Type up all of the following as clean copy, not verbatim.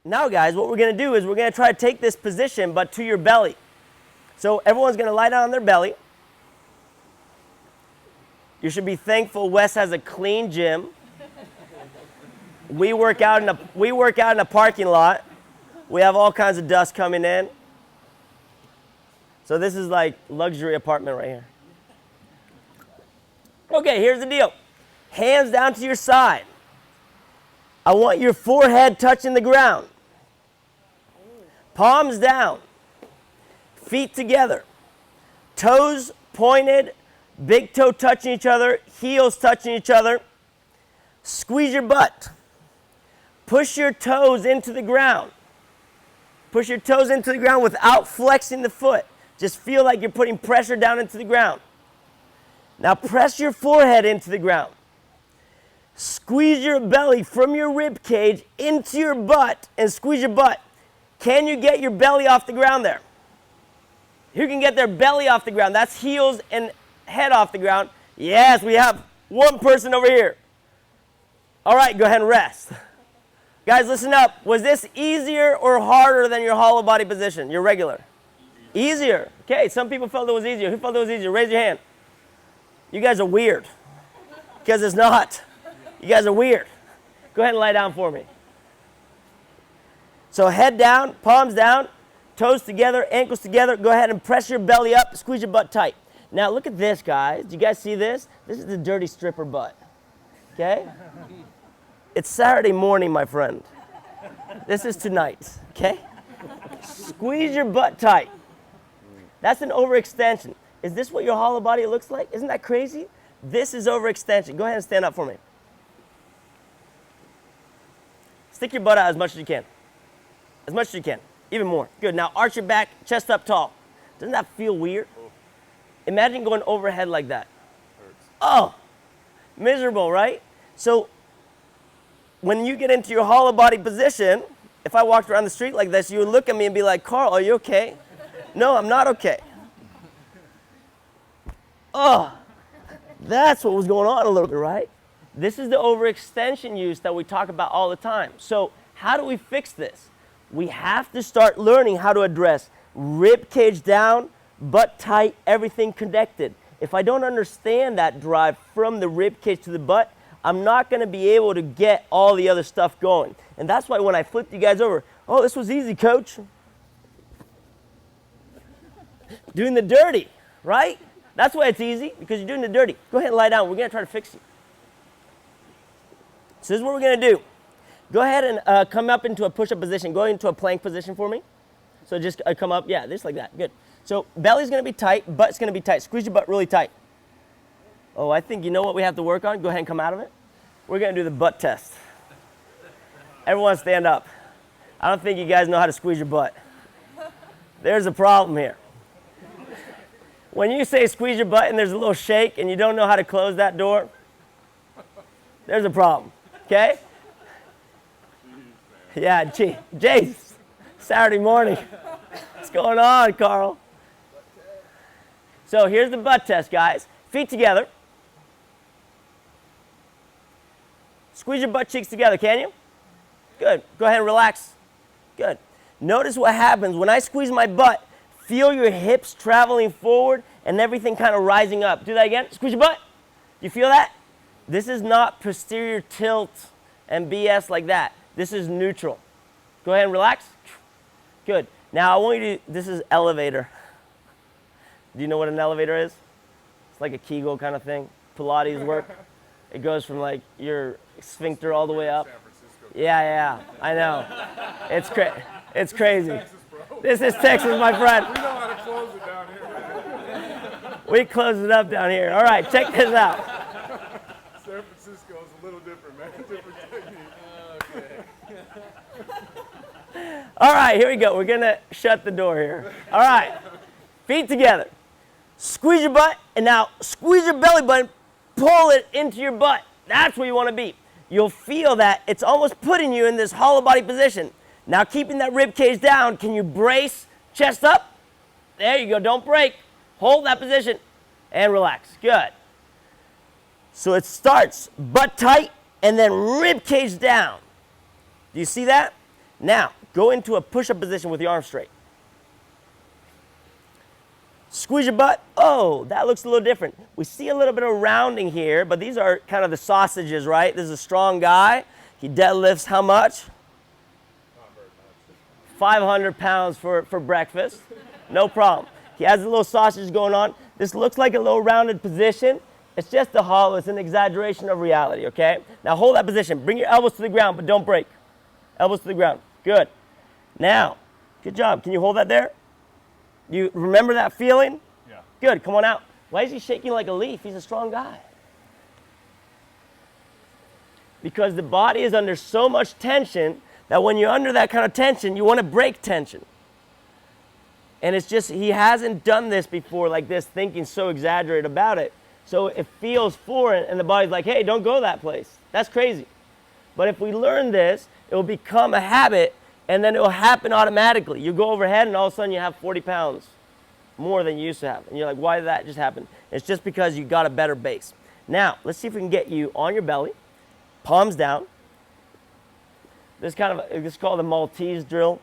Now guys, what we're going to do is we're going to try to take this position but to your belly. So everyone's going to lie down on their belly. You should be thankful Wes has a clean gym. We work out in a parking lot. We have all kinds of dust coming in. So this is like luxury apartment right here. Okay, here's the deal. Hands down to your side. I want your forehead touching the ground. Palms down. Feet together. Toes pointed. Big toe touching each other. Heels touching each other. Squeeze your butt. Push your toes into the ground. Push your toes into the ground without flexing the foot. Just feel like you're putting pressure down into the ground. Now press your forehead into the ground. Squeeze your belly from your rib cage into your butt and squeeze your butt. Can you get your belly off the ground there? Who can get their belly off the ground? That's heels and head off the ground. Yes, we have one person over here. All right, go ahead and rest. Guys, listen up. Was this easier or harder than your hollow body position, your regular? Easier. Okay, some people felt it was easier. Who felt it was easier? Raise your hand. You guys are weird. Because it's not. You guys are weird. Go ahead and lie down for me. So head down, palms down, toes together, ankles together. Go ahead and press your belly up, squeeze your butt tight. Now look at this, guys. Do you guys see this? This is the dirty stripper butt. Okay? It's Saturday morning, my friend. This is tonight. Okay? Squeeze your butt tight. That's an overextension. Is this what your hollow body looks like? Isn't that crazy? This is overextension. Go ahead and stand up for me. Stick your butt out as much as you can. As much as you can. Even more. Good. Now arch your back, chest up tall. Doesn't that feel weird? Imagine going overhead like that. Oh, miserable, right? So when you get into your hollow body position, if I walked around the street like this, you would look at me and be like, Carl, are you okay? No, I'm not okay. Oh, that's what was going on a little bit, right? This is the overextension use that we talk about all the time. So how do we fix this? We have to start learning how to address rib cage down, butt tight, everything connected. If I don't understand that drive from the rib cage to the butt, I'm not going to be able to get all the other stuff going. And that's why when I flipped you guys over, oh, this was easy, coach. Doing the dirty, right? That's why it's easy, because you're doing the dirty. Go ahead and lie down. We're going to try to fix you. So this is what we're going to do. Go ahead and come up into a push-up position. Go into a plank position for me. So just come up. Yeah, just like that. Good. So belly's going to be tight. Butt's going to be tight. Squeeze your butt really tight. Oh, I think you know what we have to work on. Go ahead and come out of it. We're going to do the butt test. Everyone stand up. I don't think you guys know how to squeeze your butt. There's a problem here. When you say squeeze your butt and there's a little shake and you don't know how to close that door, there's a problem, okay? Yeah, Jace, Saturday morning. What's going on, Carl? So here's the butt test, guys. Feet together. Squeeze your butt cheeks together, can you? Good. Go ahead and relax. Good. Notice what happens when I squeeze my butt. Feel your hips traveling forward and everything kind of rising up. Do that again. Squeeze your butt. Do you feel that? This is not posterior tilt and BS like that. This is neutral. Go ahead and relax. Good. Now I want you to, this is elevator. Do you know what an elevator is? It's like a Kegel kind of thing. Pilates work. It goes from like your sphincter all the way up. Yeah, I know. It's crazy. This is Texas, my friend. We know how to close it down here. We close it up down here. All right, check this out. San Francisco is a little different, man. Different technique. Okay. All right, here we go. We're going to shut the door here. All right, feet together. Squeeze your butt, and now squeeze your belly button. Pull it into your butt. That's where you want to be. You'll feel that it's almost putting you in this hollow body position. Now keeping that rib cage down, can you brace, chest up? There you go, don't break. Hold that position and relax. Good. So it starts butt tight and then rib cage down. Do you see that? Now, go into a push-up position with your arms straight. Squeeze your butt. Oh, that looks a little different. We see a little bit of rounding here, but these are kind of the sausages, right? This is a strong guy. He deadlifts how much? 500 pounds for breakfast. No problem. He has a little sausage going on. This looks like a little rounded position. It's just a hollow. It's an exaggeration of reality, okay? Now hold that position. Bring your elbows to the ground, but don't break. Elbows to the ground. Good. Now, good job. Can you hold that there? You remember that feeling? Yeah. Good. Come on out. Why is he shaking like a leaf? He's a strong guy. Because the body is under so much tension that when you're under that kind of tension, you want to break tension. And it's just, he hasn't done this before like this, thinking so exaggerated about it. So it feels foreign, and the body's like, hey, don't go that place. That's crazy. But if we learn this, it will become a habit, and then it will happen automatically. You go overhead, and all of a sudden you have 40 pounds more than you used to have. And you're like, why did that just happen? It's just because you got a better base. Now, let's see if we can get you on your belly, palms down. This is called the Maltese drill.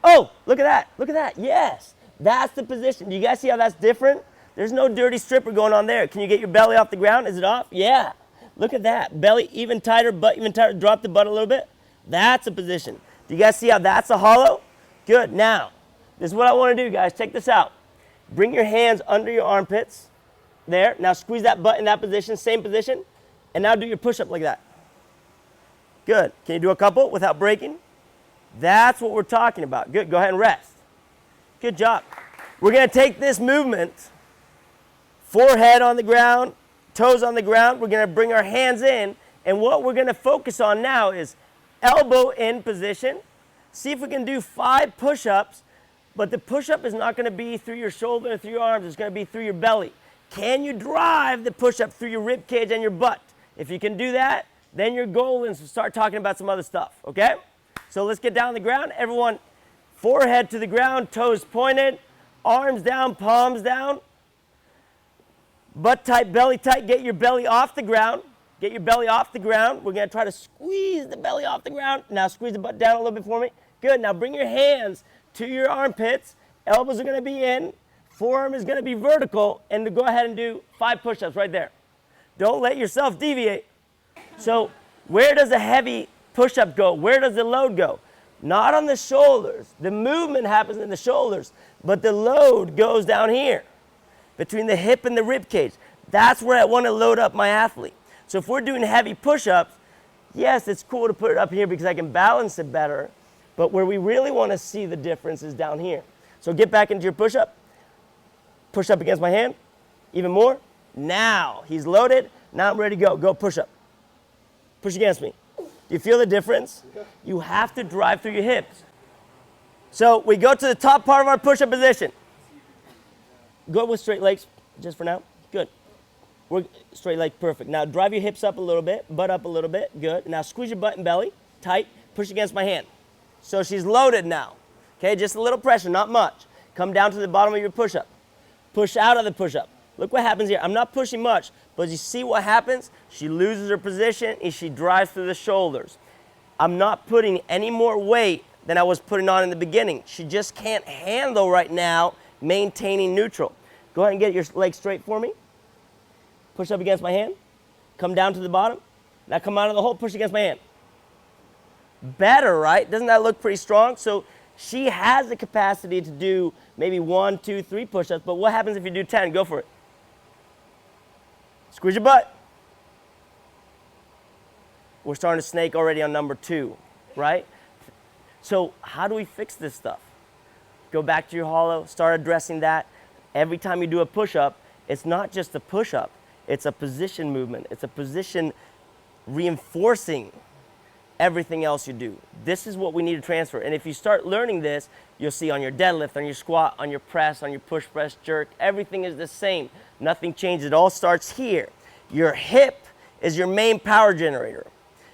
Oh, look at that. Look at that. Yes, that's the position. Do you guys see how that's different? There's no dirty stripper going on there. Can you get your belly off the ground? Is it off? Yeah. Look at that. Belly even tighter, butt even tighter. Drop the butt a little bit. That's a position. Do you guys see how that's a hollow? Good. Now, this is what I want to do, guys. Check this out. Bring your hands under your armpits. There. Now squeeze that butt in that position, same position. And now do your push-up like that. Good. Can you do a couple without breaking? That's what we're talking about. Good. Go ahead and rest. Good job. We're going to take this movement, forehead on the ground, toes on the ground. We're going to bring our hands in, and what we're going to focus on now is elbow in position. See if we can do 5 push-ups, but the push-up is not going to be through your shoulder and through your arms. It's going to be through your belly. Can you drive the push-up through your rib cage and your butt? If you can do that, then you're golden, so start talking about some other stuff, okay? So let's get down on the ground. Everyone, forehead to the ground, toes pointed, arms down, palms down. Butt tight, belly tight. Get your belly off the ground. Get your belly off the ground. We're going to try to squeeze the belly off the ground. Now squeeze the butt down a little bit for me. Good. Now bring your hands to your armpits. Elbows are going to be in. Forearm is going to be vertical. And to go ahead and do 5 push-ups right there. Don't let yourself deviate. So where does a heavy push-up go? Where does the load go? Not on the shoulders. The movement happens in the shoulders, but the load goes down here between the hip and the rib cage. That's where I want to load up my athlete. So if we're doing heavy push-ups, yes, it's cool to put it up here because I can balance it better, but where we really want to see the difference is down here. So get back into your push-up. Push up against my hand. Even more. Now he's loaded. Now I'm ready to go. Go push-up. Push against me. You feel the difference? You have to drive through your hips. So we go to the top part of our push-up position. Go with straight legs just for now. Good. We're straight leg, perfect. Now drive your hips up a little bit, butt up a little bit. Good. Now squeeze your butt and belly tight. Push against my hand. So she's loaded now. Okay, just a little pressure, not much. Come down to the bottom of your push-up. Push out of the push-up. Look what happens here. I'm not pushing much, but you see what happens? She loses her position and she drives through the shoulders. I'm not putting any more weight than I was putting on in the beginning. She just can't handle right now maintaining neutral. Go ahead and get your legs straight for me. Push up against my hand. Come down to the bottom. Now come out of the hole, push against my hand. Better, right? Doesn't that look pretty strong? So she has the capacity to do maybe 1, 2, 3 push-ups, but what happens if you do 10? Go for it. Squeeze your butt. We're starting to snake already on number 2, right? So how do we fix this stuff? Go back to your hollow, start addressing that. Every time you do a push-up, it's not just a push-up. It's a position movement. It's a position reinforcing everything else you do. This is what we need to transfer. And if you start learning this, you'll see on your deadlift, on your squat, on your press, on your push, press, jerk, everything is the same. Nothing changes. It all starts here. Your hip is your main power generator.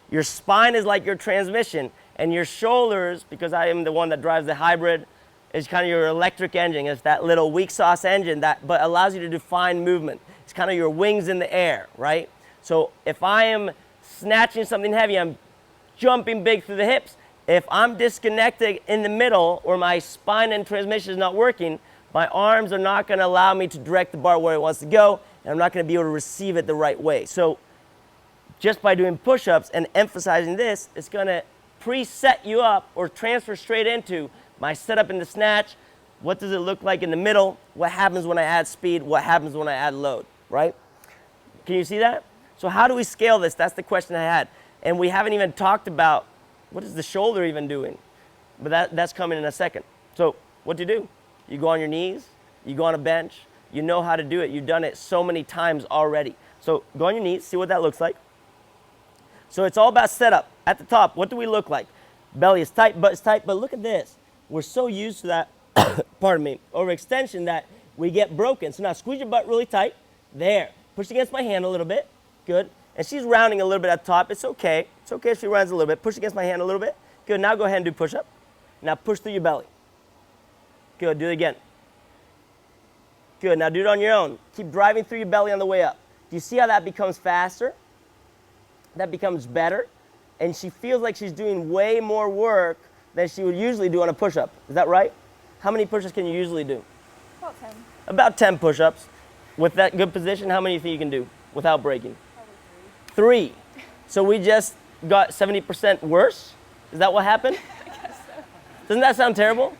Your spine is like your transmission. And your shoulders, because I am the one that drives the hybrid, is kind of your electric engine. It's that little weak sauce engine that but allows you to do fine movement. It's kind of your wings in the air, right? So if I am snatching something heavy, I'm jumping big through the hips. If I'm disconnected in the middle or my spine and transmission is not working, my arms are not going to allow me to direct the bar where it wants to go, and I'm not going to be able to receive it the right way. So just by doing push-ups and emphasizing this, it's going to preset you up or transfer straight into my setup in the snatch. What does it look like in the middle? What happens when I add speed? What happens when I add load, right? Can you see that? So how do we scale this? That's the question I had. And we haven't even talked about what is the shoulder even doing? But that's coming in a second. So what do? You go on your knees, you go on a bench, you know how to do it. You've done it so many times already. So go on your knees, see what that looks like. So it's all about setup. At the top, what do we look like? Belly is tight, butt is tight, but look at this. We're so used to that, pardon me, overextension that we get broken. So now squeeze your butt really tight. There. Push against my hand a little bit. Good. And she's rounding a little bit at the top. It's okay. It's okay if she rounds a little bit. Push against my hand a little bit. Good. Now go ahead and do push-up. Now push through your belly. Good. Do it again. Good. Now do it on your own. Keep driving through your belly on the way up. Do you see how that becomes faster? That becomes better. And she feels like she's doing way more work than she would usually do on a push-up. Is that right? How many push-ups can you usually do? About 10. About 10 push-ups. With that good position, how many do you think you can do without breaking? Probably 3. So we just got 70% worse? Is that what happened? I guess so. Doesn't that sound terrible?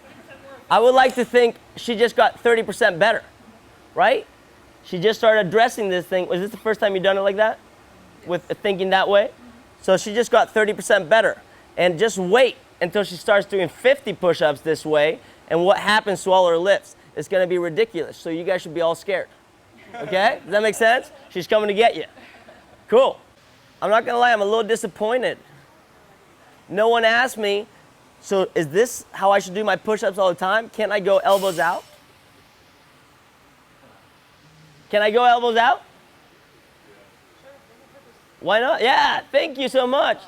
I would like to think she just got 30% better, right? She just started addressing this thing. Was this the first time you've done it like that? With thinking that way? So she just got 30% better. And just wait until she starts doing 50 push-ups this way, and what happens to all her lifts? It's going to be ridiculous. So you guys should be all scared. Okay? Does that make sense? She's coming to get you. Cool. I'm not going to lie, I'm a little disappointed. No one asked me, so is this how I should do my push-ups all the time? Can't I go elbows out? Can I go elbows out? Why not? Yeah, thank you so much.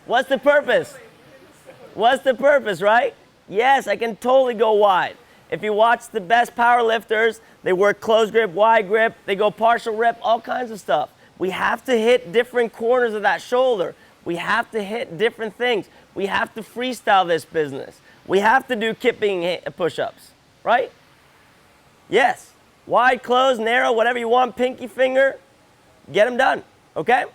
What's the purpose? What's the purpose, right? Yes, I can totally go wide. If you watch the best power lifters, they work close grip, wide grip, they go partial rep, all kinds of stuff. We have to hit different corners of that shoulder. We have to hit different things. We have to freestyle this business. We have to do kipping push-ups, right? Yes. Wide, close, narrow, whatever you want, pinky finger, get them done, okay?